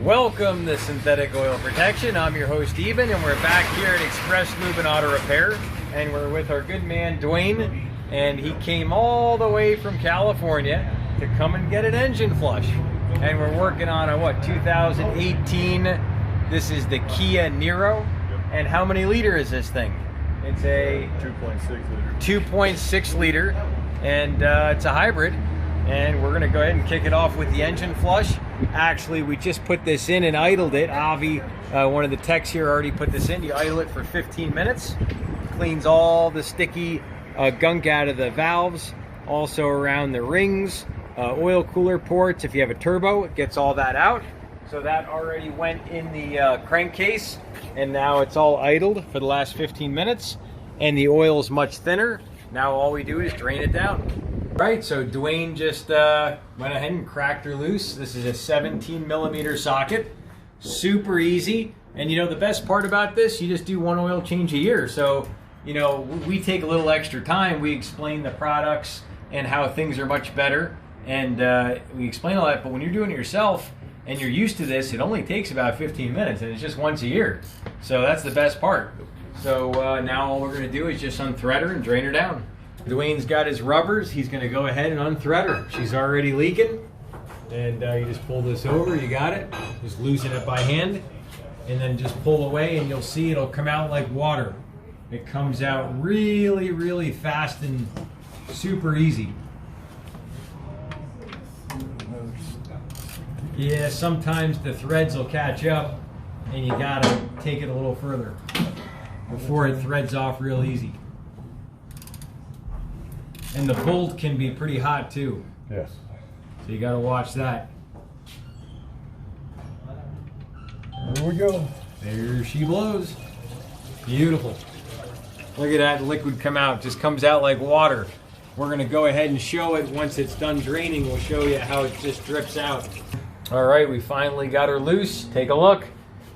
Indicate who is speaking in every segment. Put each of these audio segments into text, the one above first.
Speaker 1: Welcome to Synthetic Oil Protection. I'm your host Eben, and we're back here at Express Lube and Auto Repair, and we're with our good man Dwayne, and he came all the way from California to come and get an engine flush. And we're working on a 2018. This is the Kia Niro. And how many liter is this thing? It's a
Speaker 2: 2.6 liter.
Speaker 1: 2.6 liter, and it's a hybrid. And we're gonna go ahead and kick it off with the engine flush. Actually, we just put this in and idled it. Avi, one of the techs here, already put this in. You idle it for 15 minutes. Cleans all the sticky gunk out of the valves, also around the rings, oil cooler ports. If you have a turbo, it gets all that out. So that already went in the crankcase, and now it's all idled for the last 15 minutes, and the oil is much thinner. Now all we do is drain it down. Right, so Dwayne just went ahead and cracked her loose. This is a 17mm socket, super easy. And you know, the best part about this, you just do one oil change a year. So, you know, we take a little extra time. We explain the products and how things are much better. And we explain all that, but when you're doing it yourself and you're used to this, it only takes about 15 minutes and it's just once a year. So that's the best part. So now all we're gonna do is just unthread her and drain her down. Dwayne's got his rubbers. He's gonna go ahead and unthread her. She's already leaking. And you just pull this over, you got it. Just loosen it by hand and then just pull away and you'll see it'll come out like water. It comes out really, really fast and super easy. Yeah, sometimes the threads will catch up and you gotta take it a little further before it threads off real easy. And the bolt can be pretty hot too.
Speaker 2: Yes.
Speaker 1: So you gotta watch that.
Speaker 2: There we go.
Speaker 1: There she blows. Beautiful. Look at that liquid come out. Just comes out like water. We're gonna go ahead and show it once it's done draining. We'll show you how it just drips out. All right, we finally got her loose. Take a look.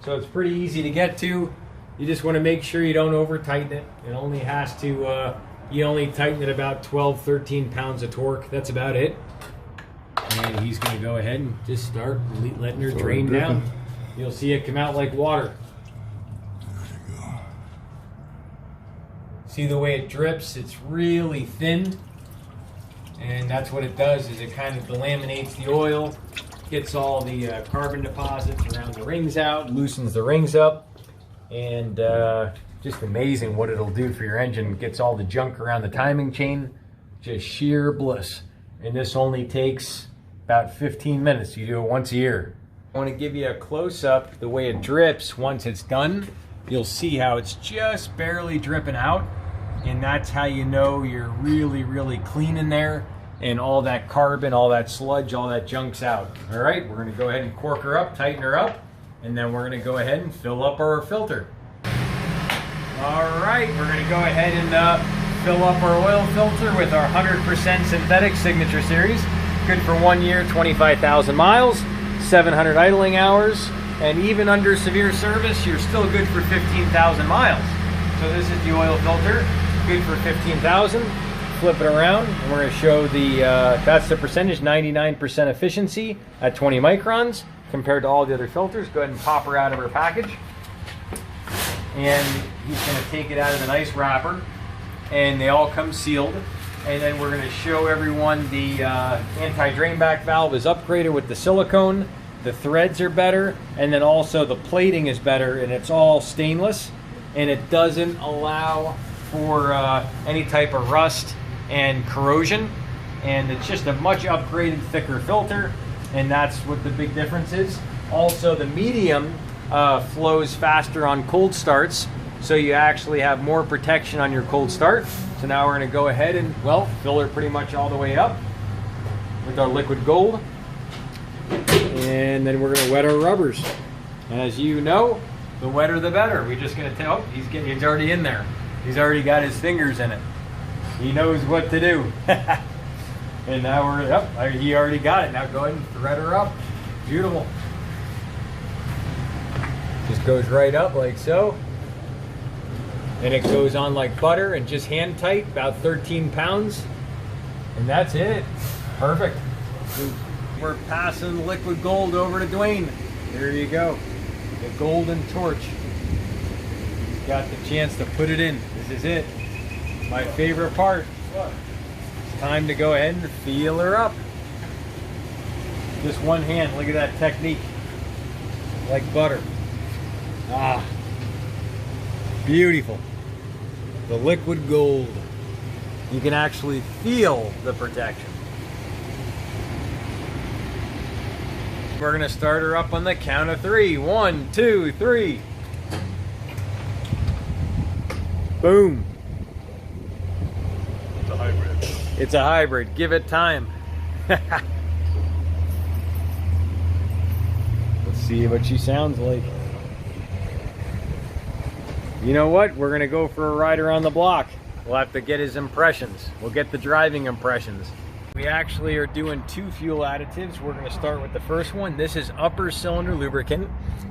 Speaker 1: So it's pretty easy to get to. You just wanna make sure you don't over tighten it. It only has to, you only tighten it about 12, 13 pounds of torque. That's about it. And he's gonna go ahead and just start letting her drain down. You'll see it come out like water.
Speaker 2: There you go.
Speaker 1: See the way it drips? It's really thin. And that's what it does, is it kind of delaminates the oil, gets all the carbon deposits around the rings out, loosens the rings up, and just amazing what it'll do for your engine. Gets all the junk around the timing chain. Just sheer bliss. And this only takes about 15 minutes. You do it once a year. I want to give you a close-up the way it drips once it's done. You'll see how it's just barely dripping out. And that's how you know you're really, really clean in there. And all that carbon, all that sludge, all that junk's out. All right, we're going to go ahead and cork her up, tighten her up. And then we're going to go ahead and fill up our filter. All right, we're gonna go ahead and fill up our oil filter with our 100% synthetic Signature Series. Good for 1 year, 25,000 miles, 700 idling hours, and even under severe service, you're still good for 15,000 miles. So this is the oil filter, good for 15,000. Flip it around, and we're gonna show the, that's the percentage, 99% efficiency at 20 microns compared to all the other filters. Go ahead and pop her out of her package. And he's going to take it out of the nice wrapper, and they all come sealed. And then we're going to show everyone the anti-drain back valve is upgraded with the silicone. The threads are better, and then also the plating is better, and it's all stainless, and it doesn't allow for any type of rust and corrosion. And it's just a much upgraded, thicker filter, and that's what the big difference is. Also, the medium flows faster on cold starts, so you actually have more protection on your cold start. So now we're going to go ahead and, well, fill her pretty much all the way up with our liquid gold. And then we're going to wet our rubbers. As you know, the wetter the better. We're just going to tell, he's already in there. He's already got his fingers in it. He knows what to do. And now we're up. He already got it. Now go ahead and thread her up. Beautiful. Just goes right up like so. And it goes on like butter and just hand tight, about 13 pounds. And that's it. Perfect. We're passing liquid gold over to Dwayne. there you go. The golden torch. He's got the chance to put it in. This is it. My favorite part. It's time to go ahead and feel her up. Just one hand, look at that technique. Like butter. Ah, beautiful. The liquid gold. You can actually feel the protection. We're gonna start her up on the count of 3. 1, 2, 3. Boom.
Speaker 2: It's a hybrid.
Speaker 1: It's a hybrid. Give it time. Let's see what she sounds like. You know what? We're gonna go for a ride around the block. We'll have to get his impressions. We'll get the driving impressions. We actually are doing 2 fuel additives. We're gonna start with the first one. This is upper cylinder lubricant.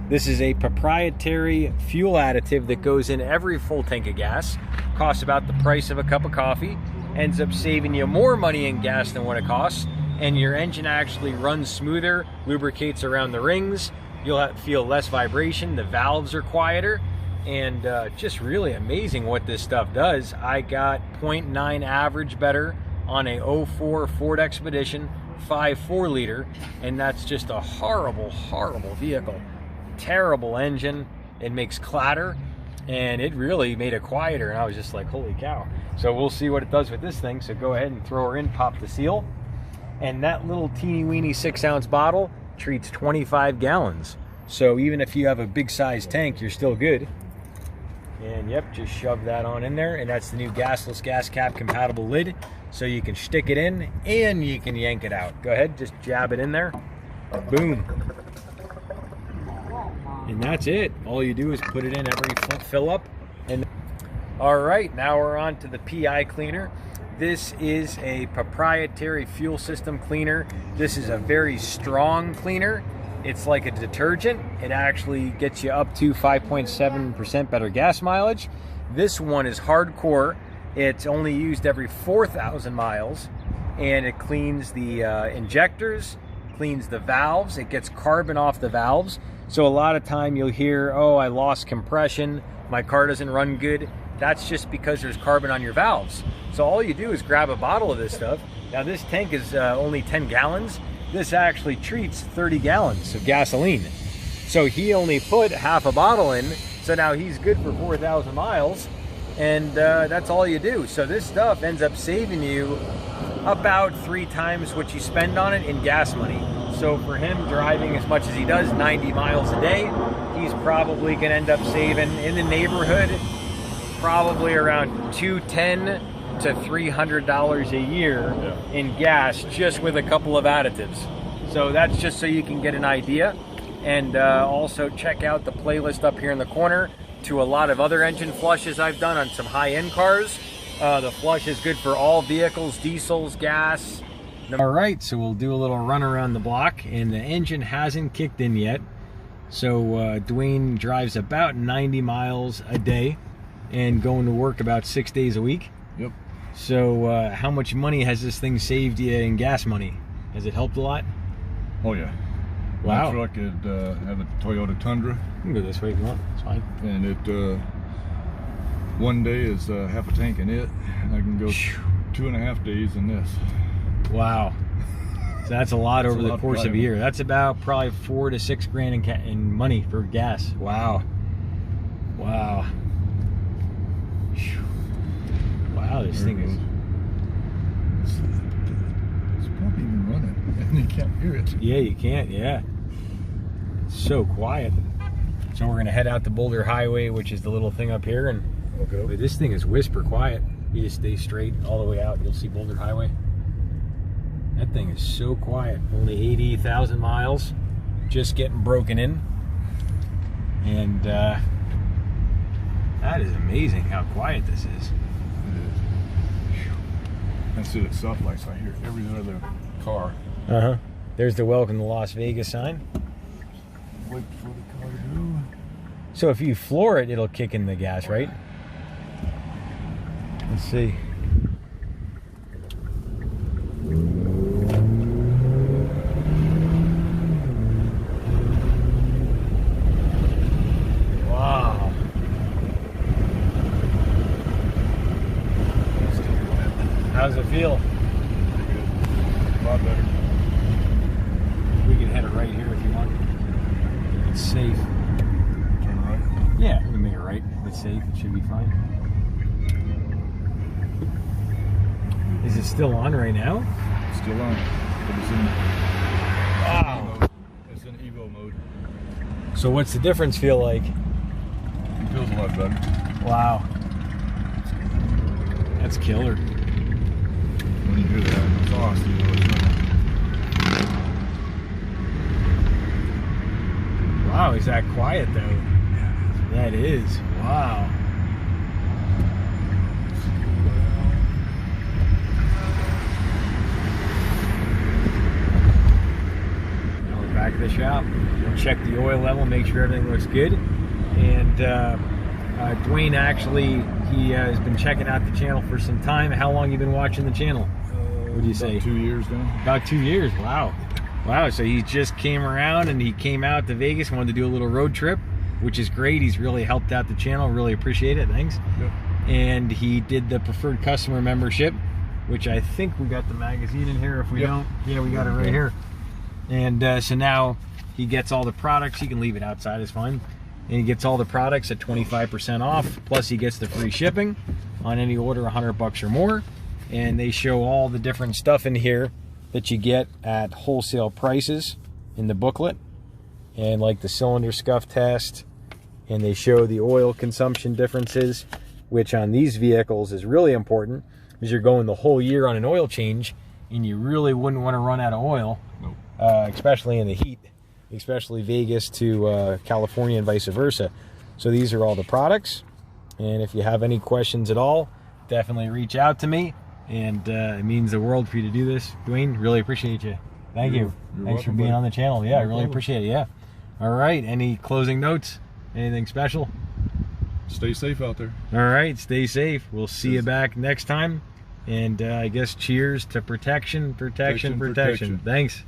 Speaker 1: This is a proprietary fuel additive that goes in every full tank of gas. Costs about the price of a cup of coffee. Ends up saving you more money in gas than what it costs. And your engine actually runs smoother, lubricates around the rings. You'll feel less vibration. The valves are quieter. And just really amazing what this stuff does. I got 0.9 average better on a 04 Ford Expedition 5.4 liter, and that's just a horrible, horrible vehicle. Terrible engine. It makes clatter, and it really made it quieter, and I was just like, holy cow. So we'll see what it does with this thing. So go ahead and throw her in, pop the seal, and that little teeny weeny 6-ounce bottle treats 25 gallons. So even if you have a big size tank, you're still good. And yep, just shove that on in there, and that's the new gasless gas cap compatible lid, so you can stick it in and you can yank it out. Go ahead, just jab it in there. Boom. And that's it. All you do is put it in every fill up. And all right, now we're on to the PI cleaner. This is a proprietary fuel system cleaner. This is a very strong cleaner. It's like a detergent. It actually gets you up to 5.7% better gas mileage. This one is hardcore. It's only used every 4,000 miles, and it cleans the injectors, cleans the valves. It gets carbon off the valves. So a lot of time you'll hear, oh, I lost compression, my car doesn't run good. That's just because there's carbon on your valves. So all you do is grab a bottle of this stuff. Now this tank is only 10 gallons. This actually treats 30 gallons of gasoline. So he only put half a bottle in, so now he's good for 4,000 miles, and that's all you do. So this stuff ends up saving you about 3 times what you spend on it in gas money. So for him driving as much as he does, 90 miles a day, he's probably gonna end up saving in the neighborhood probably around $210 to $300 a year in gas just with a couple of additives. So that's just so you can get an idea. And also check out the playlist up here in the corner to a lot of other engine flushes I've done on some high-end cars. The flush is good for all vehicles, diesels, gas. All right, so we'll do a little run around the block, and the engine hasn't kicked in yet. So Dwayne drives about 90 miles a day and going to work about 6 days a week.
Speaker 2: Yep.
Speaker 1: So how much money has this thing saved you in gas money? Has it helped a lot?
Speaker 2: Oh yeah.
Speaker 1: Wow.
Speaker 2: My truck had have a Toyota Tundra.
Speaker 1: You can go this way if you want. It's fine.
Speaker 2: And it one day is half a tank in it, and I can go 2.5 days in this.
Speaker 1: Wow. So that's a lot over the course of a
Speaker 2: driving.
Speaker 1: year. That's about probably 4 to 6 grand in money for gas. Wow. Wow. Wow, this thing is...
Speaker 2: It's probably even running, and you can't hear it.
Speaker 1: Yeah, you can't, yeah. It's so quiet. So we're gonna head out to Boulder Highway, which is the little thing up here, and
Speaker 2: Okay.
Speaker 1: this thing is whisper quiet. You just stay straight all the way out, you'll see Boulder Highway. That thing is so quiet. Only 80,000 miles, just getting broken in. And that is amazing how quiet this is.
Speaker 2: It is. I see the stoplights. I hear every other car.
Speaker 1: Uh-huh. There's the welcome to Las Vegas sign.
Speaker 2: Wait for the car to go.
Speaker 1: So if you floor it, it'll kick in the gas, right? Let's see. safe.
Speaker 2: Turn right.
Speaker 1: Yeah, we can make it right. If it's safe, it should be fine. Is it still on right now?
Speaker 2: Still on. But it's in
Speaker 1: Wow.
Speaker 2: mode. It's in Evo mode.
Speaker 1: So what's the difference feel like?
Speaker 2: It feels a lot better.
Speaker 1: Wow. That's killer.
Speaker 2: When you hear that exhaust, you know it's running.
Speaker 1: Wow, is that quiet though? That is. Wow. Now we're back at the shop. We'll check the oil level, make sure everything looks good. And Dwayne actually, he has been checking out the channel for some time. How long you been watching the channel? What do you say?
Speaker 2: 2 years now.
Speaker 1: About 2 years. Wow. Wow. So he just came around and he came out to Vegas, wanted to do a little road trip, which is great. He's really helped out the channel. Really appreciate it. Thanks.
Speaker 2: Yep.
Speaker 1: And he did the preferred customer membership, which I think we got the magazine in here. If we don't, yeah, we got it right here. And so now he gets all the products. He can leave it outside, it's fine. And he gets all the products at 25% off. Plus he gets the free shipping on any order $100 or more. And they show all the different stuff in here that you get at wholesale prices in the booklet. And like the cylinder scuff test. And they show the oil consumption differences, which on these vehicles is really important because you're going the whole year on an oil change and you really wouldn't want to run out of oil.
Speaker 2: Nope.
Speaker 1: Especially in the heat, especially Vegas to California and vice versa. So these are all the products, and if you have any questions at all, definitely reach out to me, and it means the world for you to do this. Dwayne, really appreciate you. Thank you. Thanks for being on the channel. Yeah, I really appreciate it. Yeah. All right, any closing notes? Anything special?
Speaker 2: Stay safe out there.
Speaker 1: All right, stay safe. We'll see you back next time, and I guess cheers to protection. Thanks.